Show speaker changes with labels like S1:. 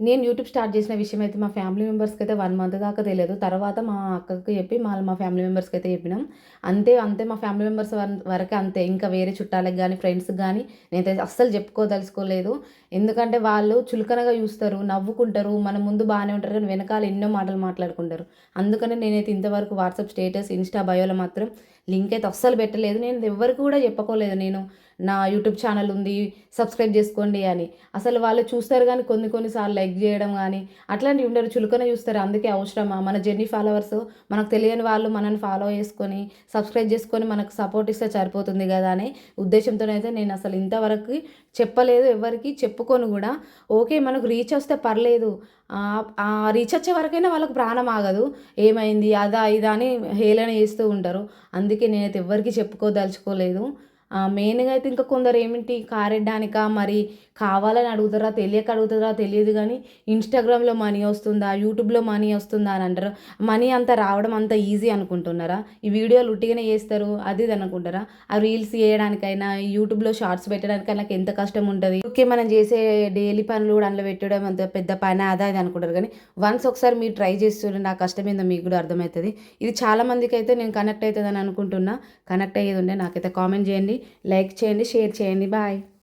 S1: నేను YouTube start చేసిన విషయం అయితే మా ఫ్యామిలీ మెంబర్స్‌కైతే 1 మంత్ దాకా తెలీదు. తర్వాత మా అక్కకి చెప్పి మా ఫ్యామిలీ మెంబర్స్‌కైతే చెప్పినాం. అంతే, అంతే మా ఫ్యామిలీ మెంబర్స్ వరకే అంతే. ఇంకా వేరే చుట్టాలకు గానీ, ఫ్రెండ్స్‌కి గానీ నేనైతే అస్సలు చెప్పుకోదలుచుకోలేదు. ఎందుకంటే వాళ్ళు చులకనగా చూస్తారు, నవ్వుకుంటారు. మన ముందు బానే ఉంటారు కానీ వెనకాల ఎన్నో మాటలు మాట్లాడుకుంటారు. అందుకనే నేనైతే ఇంతవరకు వాట్సాప్ స్టేటస్, ఇన్‌స్టా బయోలో మాత్రం లింక్ అయితే అస్సలు పెట్టలేదు. నేను ఎవ్వరికి కూడా చెప్పుకోలేదు నేను నా యూట్యూబ్ ఛానెల్ ఉంది, సబ్స్క్రైబ్ చేసుకోండి అని. అసలు వాళ్ళు చూస్తారు గానీ కొన్ని కొన్ని సార్లు లైక్ జేయడం గానీ, అట్లాంటివి ఉండరు. చులకన చూస్తారు. అందుకే అవసరమా? మన జెన్నీ ఫాలోవర్స్ మనకు తెలియని వాళ్ళు మనల్ని ఫాలో చేసుకొని, సబ్స్క్రైబ్ చేసుకొని మనకు సపోర్ట్ ఇస్తే సరిపోతుంది గదా అనే ఉద్దేశంతోనైతే నేనసలు ఇంతవరకి చెప్పలేదు. ఎవ్వరికీ చెప్పుకోను గూడా. ఓకే, మనకు రీచ్ వస్తే పర్లేదు. ఆ రీచ్ వచ్చే వరకైనా వాళ్ళకి ప్రాణం ఆగదు. ఏమైంది? అదా, ఇదా అని హేళన చేస్తూ ఉంటారు. అందుకే నేనైతే ఎవ్వరికీ చెప్పుకోదలుచుకోలేదు. మెయిన్‌గా అయితే ఇంకా కొందరేమిటి కారెడ్డానికా మరి కావాలని అడుగుతారా? తెలియక అడుగుతారా? తెలీదు గానీ, ఇన్‌స్టాగ్రామ్‌లో మనీ వస్తుందా? యూట్యూబ్‌లో మనీ వస్తుందా అని అంటారు. మనీ అంత రావడం అంత ఈజీ అనుకుంటున్నారా? ఈ వీడియోలు ఉట్టిగానే చేస్తారు అది ఇది అనుకుంటారా? ఆ రీల్స్ చేయడానికైనా, యూట్యూబ్‌లో షార్ట్స్ పెట్టడానికైనా ఎంత కష్టం ఉంటది. ఓకే, మనం చేసే డైలీ పనులు కూడా అందులో పెట్టడం అంత పెద్ద పనా అదా ఇది అనుకుంటారు గానీ, వన్స్ ఒకసారి మీరు ట్రై చేసి చూడండి. ఆ కష్టం ఏందో మీకు కూడా అర్థమైతది. ఇది చాలా మందికైతే నేను కనెక్ట్ అయితదని అనుకుంటున్నా. కనెక్ట్ అయ్యేదుంటే నాకైతే కామెంట్ చేయండి, లైక్ చేయండి, షేర్ చేయండి. బాయ్.